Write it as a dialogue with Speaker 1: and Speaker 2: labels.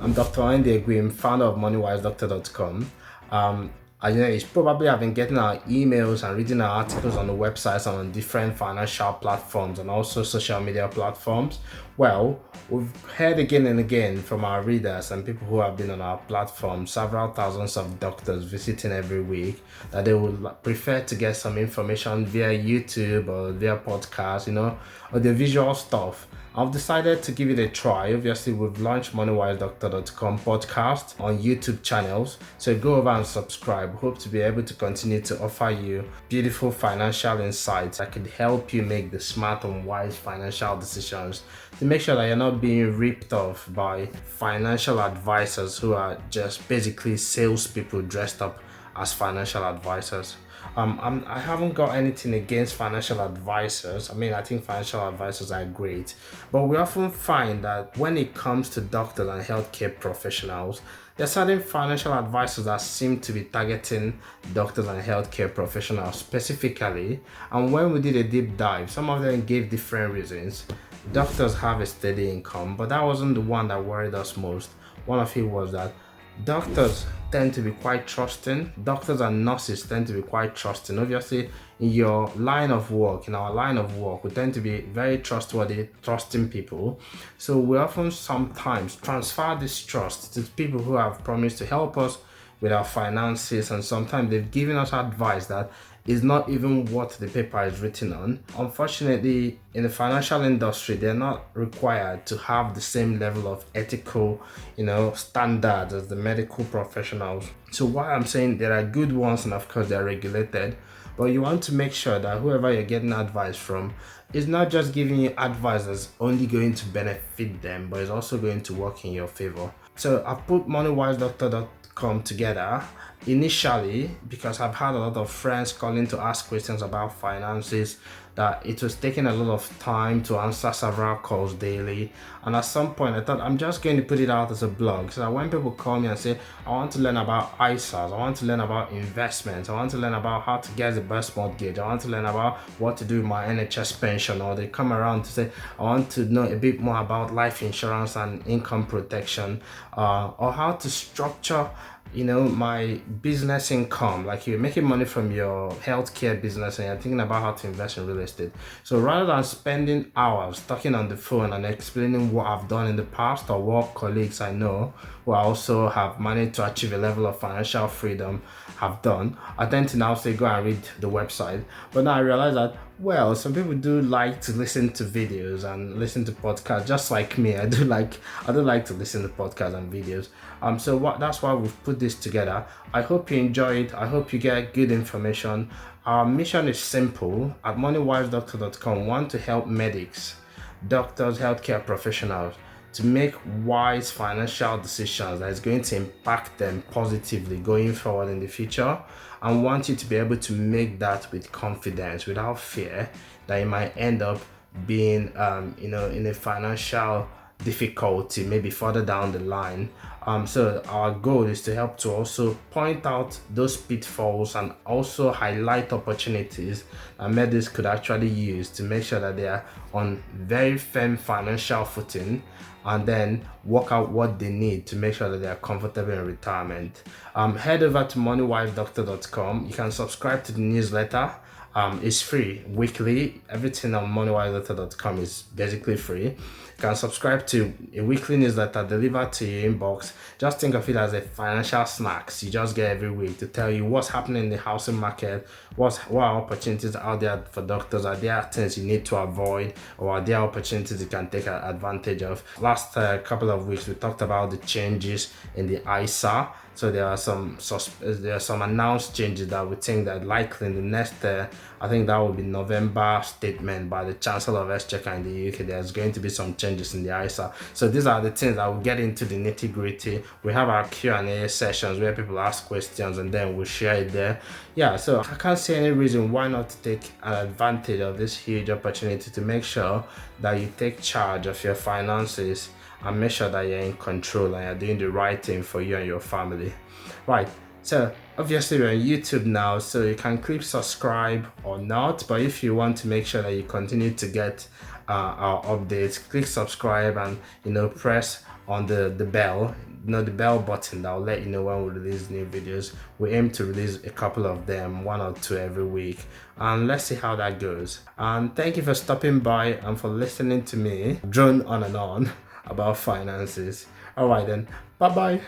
Speaker 1: I'm Dr. Andy Egwim, founder of MoneywiseDoctor.com. You probably have been getting our emails and reading our articles on the websites and on different financial platforms and also social media platforms. Well, we've heard again and again from our readers and people who have been on our platform, several thousands of doctors visiting every week, that they would prefer to get some information via YouTube or via podcast, or the visual stuff. I've decided to give it a try. Obviously, we've launched MoneywiseDoctor.com podcast on YouTube channels. So go over and subscribe. Hope to be able to continue to offer you beautiful financial insights that could help you make the smart and wise financial decisions to make sure that you're not being ripped off by financial advisors who are just basically salespeople dressed up as financial advisors. I haven't got anything against financial advisors. I think financial advisors are great, but we often find that when it comes to doctors and healthcare professionals, there are certain financial advisors that seem to be targeting doctors and healthcare professionals specifically. And when we did a deep dive, some of them gave different reasons. Doctors have a steady income, but that wasn't the one that worried us most. One of it was that doctors tend to be quite trusting. Doctors and nurses tend to be quite trusting. Obviously, in our line of work, we tend to be very trustworthy, trusting people. So we often sometimes transfer this trust to people who have promised to help us with our finances, and sometimes they've given us advice that is not even what the paper is written on. Unfortunately, in the financial industry, they're not required to have the same level of ethical, standards as the medical professionals. So why I'm saying there are good ones, and of course they're regulated, but you want to make sure that whoever you're getting advice from is not just giving you advice that's only going to benefit them, but is also going to work in your favor. So I put MoneywiseDoctor.com together initially because I've had a lot of friends calling to ask questions about finances, that it was taking a lot of time to answer several calls daily. And at some point I thought I'm just going to put it out as a blog, so that when people call me and say I want to learn about ISAs, I want to learn about investments, I want to learn about how to get the best mortgage, I want to learn about what to do with my NHS pension, or they come around to say I want to know a bit more about life insurance and income protection, or how to structure my business income. Like, you're making money from your healthcare business and you're thinking about how to invest in real estate. So rather than spending hours talking on the phone and explaining what I've done in the past, or what colleagues I know who also have managed to achieve a level of financial freedom have done, I tend to now say go and read the website. But now I realize that, well, some people do like to listen to videos and listen to podcasts, just like me. I do like to listen to podcasts and videos. That's why we've put this together. I hope you enjoy it. I hope you get good information. Our mission is simple. At MoneywiseDoctor.com, we want to help medics, doctors, healthcare professionals to make wise financial decisions that is going to impact them positively going forward in the future, and want you to be able to make that with confidence, without fear that you might end up being in a financial difficulty maybe further down the line. So our goal is to help to also point out those pitfalls and also highlight opportunities that medics could actually use to make sure that they are on very firm financial footing, and then work out what they need to make sure that they are comfortable in retirement. Head over to MoneywiseDoctor.com. You can subscribe to the newsletter. It's free weekly. Everything on MoneywiseDoctor.com is basically free. You can subscribe to a weekly newsletter delivered to your inbox. Just think of it as a financial snacks you just get every week to tell you what's happening in the housing market, what are opportunities out there for doctors, are there things you need to avoid, or are there opportunities you can take advantage of. Last couple of weeks we talked about the changes in the ISA. So there are some announced changes that we think that likely in the next, I think that will be November statement by the Chancellor of Exchequer in the UK. There's going to be some changes in the ISA. So these are the things that will get into the nitty gritty. We have our Q&A sessions where people ask questions and then we'll share it there. Yeah, so I can't see any reason why not to take an advantage of this huge opportunity to make sure that you take charge of your finances and make sure that you're in control and you're doing the right thing for you and your family. Right, so obviously we're on YouTube now, so you can click subscribe or not, but if you want to make sure that you continue to get our updates, click subscribe and press on the bell. the bell button that will let you know when we release new videos. We aim to release a couple of them, 1 or 2 every week, and let's see how that goes. And thank you for stopping by and for listening to me drone on and on about finances. All right then, bye bye.